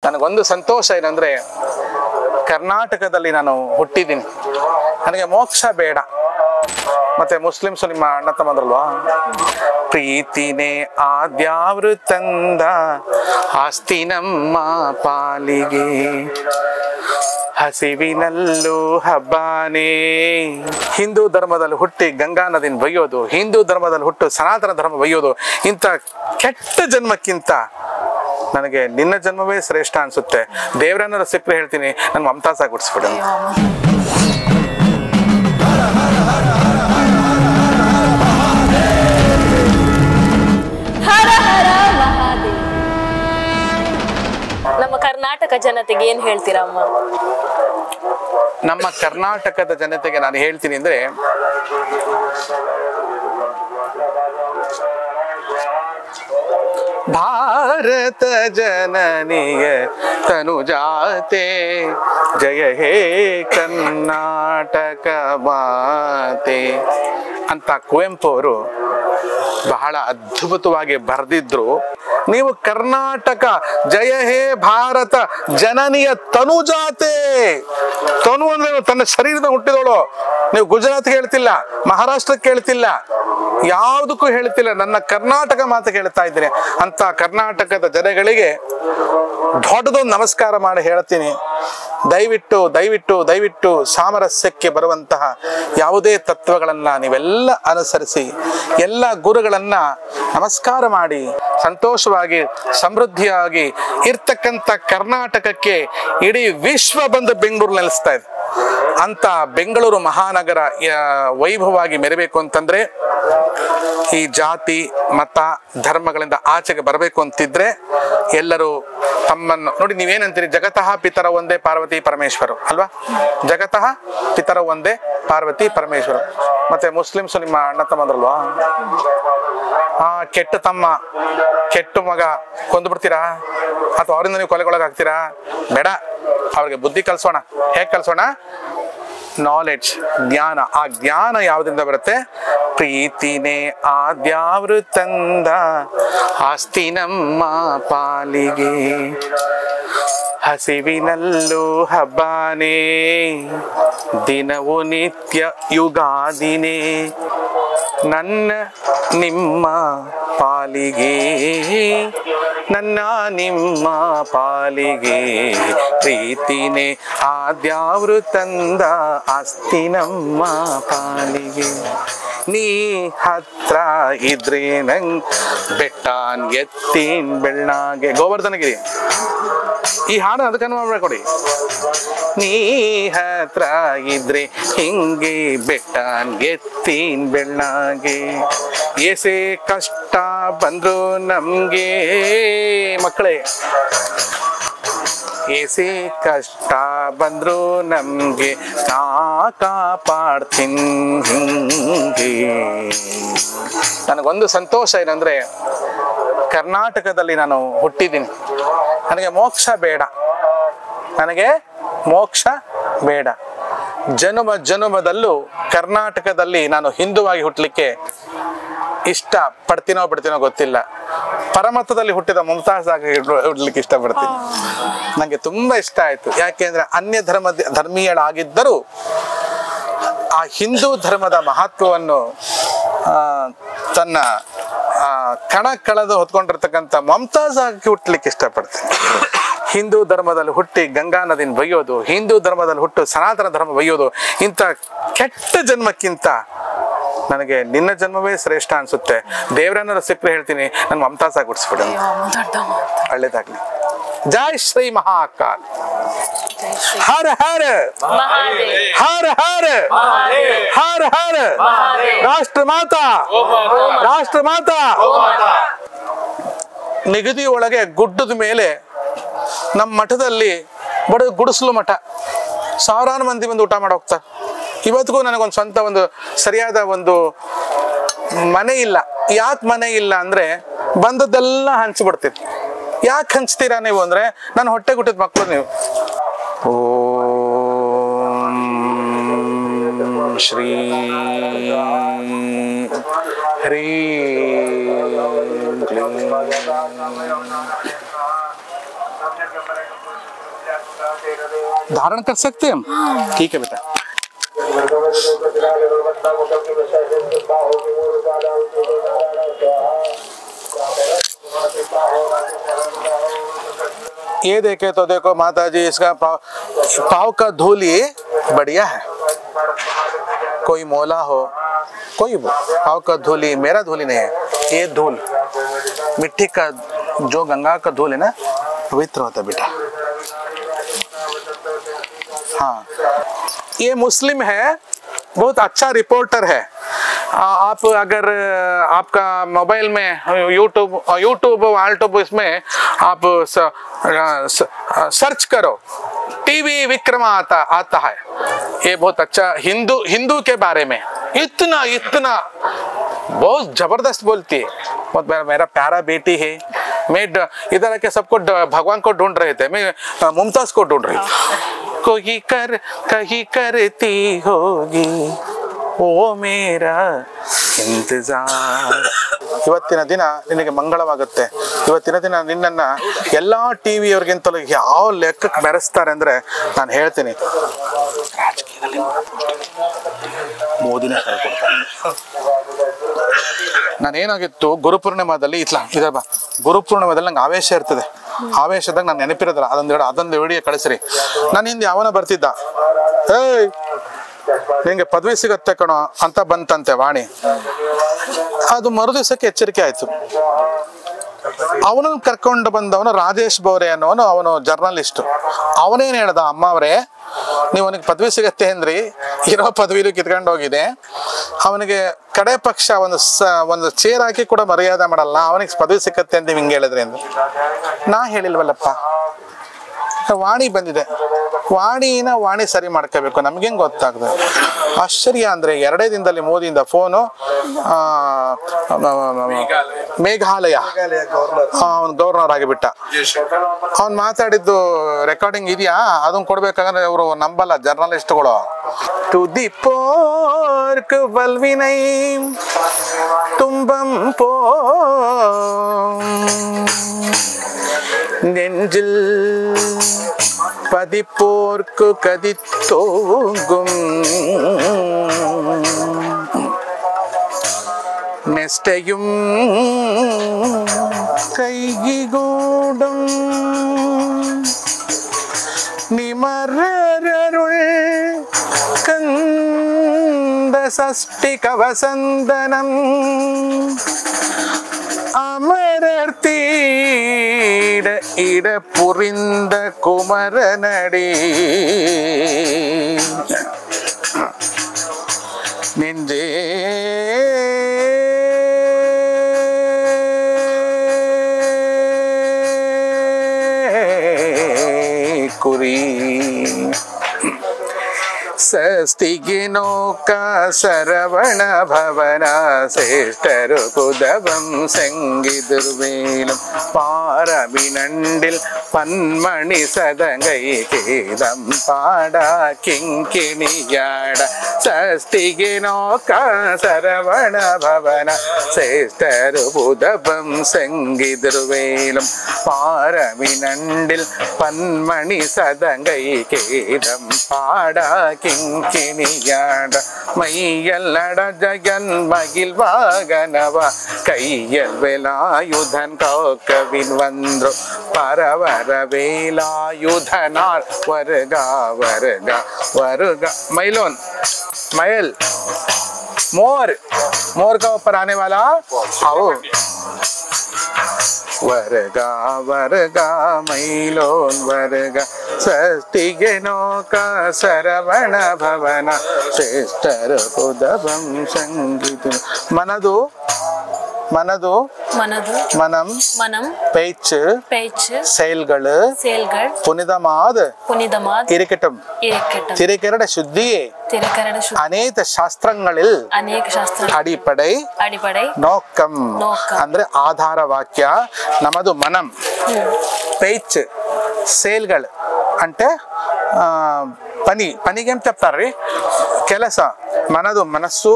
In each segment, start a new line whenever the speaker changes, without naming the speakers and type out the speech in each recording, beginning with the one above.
ನನಗೊಂದು ಸಂತೋಷ ಏನಂದ್ರೆ ಕರ್ನಾಟಕದಲ್ಲಿ ನಾನು ಹುಟ್ಟಿದ್ದೀನಿ. ನನಗೆ ಮೋಕ್ಷ ಬೇಡ. ಮತ್ತೆ ಮುಸ್ಲಿಮ್ಸ್ ನಿಮ್ಮ ಅಣ್ಣ ತಮ್ಮಂದ್ರಲ್ವಾ, ಪ್ರೀತಿನೇ ಆದ್ಯಾವ್ರು ತಂದ ಆಸ್ತಿ ನಮ್ಮ ಪಾಲಿಗೆ, ಹಸಿವಿನಲ್ಲೂ ಹಬ್ಬಾನೇ. ಹಿಂದೂ ಧರ್ಮದಲ್ಲಿ ಹುಟ್ಟಿ ಗಂಗಾ ನದಿನ ಬೈಯೋದು, ಹಿಂದೂ ಧರ್ಮದಲ್ಲಿ ಹುಟ್ಟು ಸನಾತನ ಧರ್ಮ ಬೈಯೋದು, ಇಂಥ ಕೆಟ್ಟ ಜನ್ಮಕ್ಕಿಂತ ನನಗೆ ನಿನ್ನ ಜನ್ಮವೇ ಶ್ರೇಷ್ಠ ಅನ್ಸುತ್ತೆ. ದೇವರನ್ನ ಸಿಕ್ಕರೆ ಹೇಳ್ತೀನಿ, ನನ್ ಮಮತಾಸ ಗುಡಿಸ್ಬಿಡು.
ನಮ್ಮ ಕರ್ನಾಟಕ ಜನತೆಗೆ ಏನ್ ಹೇಳ್ತೀರಾ ಅಮ್ಮ?
ನಮ್ಮ ಕರ್ನಾಟಕದ ಜನತೆಗೆ ನಾನು ಹೇಳ್ತೀನಿ ಅಂದ್ರೆ, ಭಾರತ ಜನನಿಯ ತನುಜಾತೆ ಜಯ ಹೇ ಕರ್ನಾಟಕ ಮಾತೆ ಅಂತ ಕುವೆಂಪು ಅವರು ಬಹಳ ಅದ್ಭುತವಾಗಿ ಬರೆದಿದ್ರು. ನೀವು ಕರ್ನಾಟಕ ಜಯ ಹೇ ಭಾರತ ಜನನಿಯ ತನುಜಾತೆ. ತನು ಅಂದ್ರೆ ತನ್ನ ಶರೀರದ ಹುಟ್ಟಿದವಳು. ನೀವು ಗುಜರಾತ್ ಹೇಳ್ತಿಲ್ಲ, ಮಹಾರಾಷ್ಟ್ರಕ್ಕೆ ಹೇಳ್ತಿಲ್ಲ, ಯಾವುದಕ್ಕೂ ಹೇಳ್ತಿಲ್ಲ, ನನ್ನ ಕರ್ನಾಟಕ ಮಾತು ಹೇಳ್ತಾ ಇದ್ದೀನಿ. ಅಂತ ಕರ್ನಾಟಕದ ಜನಗಳಿಗೆ ದೊಡ್ಡದೊಂದು ನಮಸ್ಕಾರ ಮಾಡಿ ಹೇಳ್ತೀನಿ, ದಯವಿಟ್ಟು ದಯವಿಟ್ಟು ದಯವಿಟ್ಟು ಸಾಮರಸ್ಯಕ್ಕೆ ಬರುವಂತಹ ಯಾವುದೇ ತತ್ವಗಳನ್ನ ನೀವೆಲ್ಲ ಅನುಸರಿಸಿ, ಎಲ್ಲ ಗುರುಗಳನ್ನ ನಮಸ್ಕಾರ ಮಾಡಿ ಸಂತೋಷವಾಗಿ ಸಮೃದ್ಧಿಯಾಗಿ ಇರ್ತಕ್ಕಂಥ ಕರ್ನಾಟಕಕ್ಕೆ ಇಡೀ ವಿಶ್ವ ಬಂದು ಬೆಂಗಳೂರು ನೆಲೆಸ್ತಾ ಇದೆ. ಅಂತ ಬೆಂಗಳೂರು ಮಹಾನಗರ ವೈಭವವಾಗಿ ಮೆರಬೇಕು ಅಂತಂದ್ರೆ, ಈ ಜಾತಿ ಮತ ಧರ್ಮಗಳಿಂದ ಆಚೆಗೆ ಬರಬೇಕು ಅಂತಿದ್ರೆ ಎಲ್ಲರೂ ತಮ್ಮನ್ನು ನೋಡಿ, ನೀವೇನಂತೀರಿ, ಜಗತಃ ಪಿತರ ಒಂದೇ ಪಾರ್ವತಿ ಪರಮೇಶ್ವರು ಅಲ್ವಾ? ಜಗತಃ ಪಿತರ ಒಂದೇ ಪಾರ್ವತಿ ಪರಮೇಶ್ವರು. ಮತ್ತೆ ಮುಸ್ಲಿಮ್ಸ್ ನಿಮ್ಮ ಅಣ್ಣ ತಮ್ಮಂದ್ರಲ್ವಾ, ಕೆಟ್ಟ ತಮ್ಮ ಕೆಟ್ಟ ಮಗ ಕೊಂದ್ಬಿಡ್ತೀರಾ ಅಥವಾ ಅವರಿಂದ ನೀವು ಕೊಲೆಗೊಳಗಾಗ್ತೀರಾ? ಬೇಡ, ಅವ್ರಿಗೆ ಬುದ್ಧಿ ಕಲ್ಸೋಣ. ಹೇಗೆ ಕಲ್ಸೋಣ? ನಾಲೆಡ್ಜ್, ಜ್ಞಾನ. ಆ ಜ್ಞಾನ ಯಾವ್ದ್ರಿಂದ ಬರುತ್ತೆ? ಪ್ರೀತಿನೇ ಆದ್ಯಾವ್ರು ತಂದ ಆಸ್ತಿ ನಮ್ಮ ಪಾಲಿಗೆ, ಹಸಿವಿನಲ್ಲೂ ಹಬ್ಬಾನೇ, ದಿನವು ನಿತ್ಯ ಯುಗಾದಿನೇ, ನನ್ನ ನಿಮ್ಮ ಪಾಲಿಗೆ, ನನ್ನ ನಿಮ್ಮ ಪಾಲಿಗೆ, ಪ್ರೀತಿನೇ ಆದ್ಯಾವ್ರು ತಂದ ಆಸ್ತಿ ನಮ್ಮ ಪಾಲಿಗೆ. ನೀ ಹತ್ರ ಇದ್ರೆ ನಂಗ್ ಬೆಟ್ಟಾನ್ ಎತ್ತೀನ್ ಬೆಳ್ಳಾಗೆ. ಗೋವರ್ಧನಗಿರಿ ಈ ಹಾಡು ಅದಕ್ಕೆ ಮಾಡ್ಕೊಡಿ. ನೀ ಹತ್ರ ಇದ್ರೆ ಹಿಂಗೆ ಬೆಟ್ಟಾನ್ ಎತ್ತೀನ್ ಬೆಳ್ಳಾಗೆ, ಏಸೆ ಕಷ್ಟ ಬಂದ್ರು ನಮ್ಗೆ ಮಕ್ಕಳೇ, ಏಸೆ ಕಷ್ಟ ಬಂದ್ರು ನಮ್ಗೆ ನಾ ಕಾಪಾಡ್ತೀನಿ ಹಿಂಗೆ. ನನಗೊಂದು ಸಂತೋಷ ಏನಂದ್ರೆ ಕರ್ನಾಟಕದಲ್ಲಿ ನಾನು ಹುಟ್ಟಿದ್ದೀನಿ. ನನಗೆ ಮೋಕ್ಷ ಬೇಡ. ನನಗೆ ಮೋಕ್ಷ ಬೇಡ. ಜನುಮ ಜನುಮದಲ್ಲೂ ಕರ್ನಾಟಕದಲ್ಲಿ ನಾನು ಹಿಂದುವಾಗಿ ಹುಟ್ಟಲಿಕ್ಕೆ ಇಷ್ಟ ಪಡ್ತೀನೋ ಬಿಡ್ತೀನೋ ಗೊತ್ತಿಲ್ಲ. ಪರಮತದಲ್ಲಿ ಹುಟ್ಟಿದ ಮುಮ್ತಾಜ್ ಆಗಿ ಹುಡ್ಲಿಕ್ಕೆ ಇಷ್ಟಪಡ್ತೀನಿ. ನನಗೆ ತುಂಬಾ ಇಷ್ಟ ಆಯ್ತು. ಯಾಕೆಂದ್ರೆ ಅನ್ಯ ಧರ್ಮೀಯಳಾಗಿದ್ದರೂ ಆ ಹಿಂದೂ ಧರ್ಮದ ಮಹತ್ವವನ್ನು ತನ್ನ ಕಣ ಕಳೆದು ಹೊತ್ಕೊಂಡಿರ್ತಕ್ಕಂಥ ಮುಮ್ತಾಜ್ ಆಗಿ ಹುಟ್ಟಲಿಕ್ಕೆ ಇಷ್ಟಪಡ್ತೀನಿ. ಹಿಂದೂ ಧರ್ಮದಲ್ಲಿ ಹುಟ್ಟಿ ಗಂಗಾ ನದಿನ ಬೈಯೋದು, ಹಿಂದೂ ಧರ್ಮದಲ್ಲಿ ಹುಟ್ಟು ಸನಾತನ ಧರ್ಮ ಬೈಯೋದು, ಇಂಥ ಕೆಟ್ಟ ಜನ್ಮಕ್ಕಿಂತ ನನಗೆ ನಿನ್ನ ಜನ್ಮವೇ ಶ್ರೇಷ್ಠ ಅನ್ಸುತ್ತೆ. ದೇವರನ್ನ ಸಿಕ್ಕರೆ ಹೇಳ್ತೀನಿ, ನನ್ ಮಮತಾಸ ಗುಡಿಸ್ಬಿಡು. ಒಳ್ಳೇದಾಗ್ಲಿ. ಜೈ ಶ್ರೀ ಮಹಾಕಾಲ್. ಹರ ಹರ ಹರ ಹರ ಹರ ಹರ ರಾಷ್ಟ್ರ ಮಾತಾ, ರಾಷ್ಟ್ರ ಮಾತಾ. ನಿಗದಿ ಒಳಗೆ ಗುಡ್ಡದ ಮೇಲೆ ನಮ್ಮ ಮಠದಲ್ಲಿ ಬಡ ಗುಡಿಸಲು ಮಠ, ಸಾವಿರಾರು ಮಂದಿ ಬಂದು ಊಟ ಮಾಡಿ ಹೋಗ್ತಾರೆ. ಇವತ್ತಿಗೂ ನನಗೊಂದು ಸ್ವಂತ ಒಂದು ಸರಿಯಾದ ಒಂದು ಮನೆ ಇಲ್ಲ. ಯಾಕೆ ಮನೆ ಇಲ್ಲ ಅಂದ್ರೆ ಬಂದದ್ದೆಲ್ಲ ಹಂಚ್ಬಿಡ್ತೀವಿ. ಯಾಕೆ ಹಂಚ್ತೀರಾ ನೀವು ಅಂದ್ರೆ, ನಾನು ಹೊಟ್ಟೆ ಹುಟ್ಟಿದ ಮಕ್ಕಳು ನೀವು. ಓಂ ಶ್ರೀ ಹ್ರೀಂ ಕ್ಲೀಂ धारण कर सकते हैं हम? ठीक है बेटा। ये देखे तो देखो माता जी, इसका पाव का धूली बढ़िया है। कोई मोला हो, कोई पाव का धूली, मेरा धूली नहीं है, ये धूल मिट्टी का, जो गंगा का धूल है ना, पवित्र होता है बेटा। हाँ, ये मुस्लिम है, बहुत अच्छा रिपोर्टर है। आप अगर आपका मोबाइल में यूट्यूब आल्टूब इसमें आप सर्च करो, टीवी विक्रमा आता है। ये बहुत अच्छा हिंदू के बारे में इतना बहुत जबरदस्त बोलती है। बहुत मेरा प्यारा बेटी है। मैं इधर के सबको भगवान को ढूंढ रहे थे, मैं मुमताज को ढूंढ रही थी। कोई कहीं करती होगी ओ मेरा ಇಂತಜಾರ್। ಇವತ್ತಿನ ದಿನ ನಿನಗೆ ಮಂಗಳವಾಗುತ್ತೆ। ಇವತ್ತಿನ ದಿನ ನಿನ್ನನ್ನು ಎಲ್ಲ ಟಿವಿಯವರಿಗಿಂತಲೂ ಯಾವ ಲೆಕ್ಕಕ್ಕೆ ಬೆರೆಸ್ತಾರೆ ಅಂದರೆ ನಾನು ಹೇಳ್ತೀನಿ, ರಾಜಕೀಯದಲ್ಲಿ ಮೋದಿನೇ ಹೇಳ್ಕೊಡ್ತಾರೆ। ನಾನೇನಾಗಿತ್ತು ಗುರುಪೂರ್ಣಿಮಾದಲ್ಲಿ ಗುರುಪೂರ್ಣಿಮಾದಲ್ಲಿ ನಂಗೆ ಆವೇಶ ಇರ್ತದೆ। ಆವೇಶದಾಗ ನಾನು ನೆನಪಿರೋದಿಲ್ಲ, ಅದೊಂದು ವಿಡಿಯೋ ಕಳಿಸ್ರಿ। ನಾನು ಹಿಂದೆ ಯಾವನ ಬರ್ತಿದ್ದ, ಏಯ್ ನಿಂಗೆ ಪದವಿ ಸಿಗತ್ತೆ ಕಣೋ ಅಂತ ಬಂತಂತೆ ವಾಣಿ। ಅದು ಮರುದಿವಸಕ್ಕೆ ಎಚ್ಚರಿಕೆ ಆಯ್ತು। ಅವನನ್ನು ಕರ್ಕೊಂಡು ಬಂದವನು ರಾಜೇಶ್ ಬೋರೆ ಅನ್ನೋನು, ಅವನು ಜರ್ನಲಿಸ್ಟ್। ಅವನೇನು ಹೇಳ್ದ, ಅಮ್ಮ ಅವರೇ ನೀವು ಅವನಿಗೆ ಪದವಿ ಸಿಗತ್ತೆ ಅಂದ್ರಿ, ಇರೋ ಪದವಿನೂ ಕಿತ್ಕೊಂಡು ಹೋಗಿದೆ, ಅವನಿಗೆ ಕಡೆ ಪಕ್ಷ ಒಂದು ಚೇರ್ ಹಾಕಿ ಕೂಡ ಮರ್ಯಾದೆ ಮಾಡಲ್ಲ, ಅವನಿಗೆ ಪದವಿ ಸಿಕ್ಕತ್ತೆ ಅಂತ ಹಿಂಗೆ ಹೇಳಿದ್ರಿ ಎಂದು ನಾ ಹೇಳಿಲ್ವಲ್ಲಪ್ಪ। ವಾಣಿ ಬಂದಿದೆ, ವಾಣಿ ಸರಿ ಮಾಡ್ಕೋಬೇಕು, ನಮ್ಗೇನು ಗೊತ್ತಾಗ್ತದೆ। ಆಶ್ಚರ್ಯ ಅಂದರೆ 2 ದಿನದಲ್ಲಿ ಮೋದಿಯಿಂದ ಫೋನು, ಮೇಘಾಲಯ ಅವನು ಗವರ್ನರ್ ಆಗಿಬಿಟ್ಟ। ಅವ್ನು ಮಾತಾಡಿದ್ದು ರೆಕಾರ್ಡಿಂಗ್ ಇದೆಯಾ, ಅದನ್ನ ಕೊಡ್ಬೇಕಾದ್ರೆ ಅವರು ನಂಬಲ್ಲ ಜರ್ನಲಿಸ್ಟ್ಗಳು। ಟು ದಿ ಪೋರ್ಕ್ ಬಲ್ವಿನೈ ತುಂಬಂ ಪೋ நெஞ்சில் பதிப்போர்க்கு கதித்தோங்கும் நெஸ்டையும் கைகூடும் நிமரருள் கந்த சஷ்டி கவசந்தனம் அமரர்த்தீட இட புரிந்த குமரனடி நெஞ்சே குறி ಸಸ್ತಿಗಿನೋಕ ಸರವಣ ಭವನ சேஷ்டரு குதவம் செங்கிதுர்வேலும் பாரமினண்டில் பன்மணி சதங்கை கேதம் பாடா கிங்கிணியாட சஸ்திகினோக சரவண பவன சேஷ்டரு குதவம் செங்கிதுர்வேலும் பாரமினண்டில் பன்மணி சதங்கை கேதம் பாடா கிங்கிணியாட மையல் நட ஜகன் மகிழ் வாகனவ கையல் வேலாயுதன் காக்கவின் வந்தோ பரவர வேலாயுதனார் வருகா வருகா வருகா। मैलोन मैल मोर का ऊपर आने वाला आओ, वर्गा वर्गा मैलोन वर्गा सस्तिगेनोक सरवण भवन श्रेष्ठर उदवं संगीत। मनदु மனது மனம் பேச்சு செயல்கள் புனிதமாது இருக்கட்டும் திரைக்கரட சுத்தியே ಅನೇಕ ಶಾಸ್ತ್ರಗಳಲ್ಲಿ ಅಡಿಪಡೈ ನೋಕಂ ಅಂದ್ರೆ ಆಧಾರ ವಾಕ್ಯ ನಮ್ಮದು ಮನಂ ಪೇಚ್ ಸೇಲ್ಗಳು అంటే ಪನಿಗೆ ಅಂತ చెప్తారు ಕೆಲಸ ಮನದು ಮನಸ್ಸು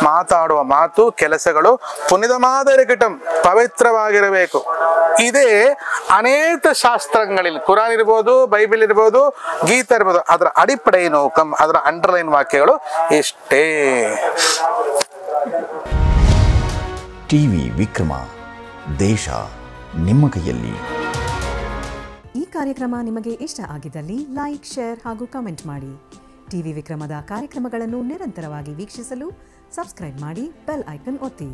ಮಾತಾಡುವ ಮಾತು ಕೆಲಸಗಳು ಪುನಿದಮಾದ ಇರಕಟಂ ಪವಿತ್ರವಾಗಿರಬೇಕು ಇದೇ ಅನೇಕ ಶಾಸ್ತ್ರಗಳಲ್ಲಿ ಕುರಾನ್ ಇರ್ಬೋದು, ಬೈಬಲ್ ಇರ್ಬೋದು, ಗೀತಾ ಇರ್ಬೋದು, ಅದರ ಅಡಿಪಡೆ ಏನು, ಅದರ ಅಂಡರ್ಲೈನ್ ವಾಕ್ಯಗಳು ಇಷ್ಟೇ.
ಟಿವಿ ವಿಕ್ರಮ, ದೇಶ ನಿಮ್ಮ ಕೈಯಲ್ಲಿ.
ಈ ಕಾರ್ಯಕ್ರಮ ನಿಮಗೆ ಇಷ್ಟ ಆಗಿದ್ದಲ್ಲಿ ಲೈಕ್, ಶೇರ್ ಹಾಗೂ ಕಮೆಂಟ್ ಮಾಡಿ. ಟಿವಿ ವಿಕ್ರಮದ ಕಾರ್ಯಕ್ರಮಗಳನ್ನು ನಿರಂತರವಾಗಿ ವೀಕ್ಷಿಸಲು ಸಬ್ಸ್ಕ್ರೈಬ್ ಮಾಡಿ, ಬೆಲ್ ಐಕನ್ ಒತ್ತಿ.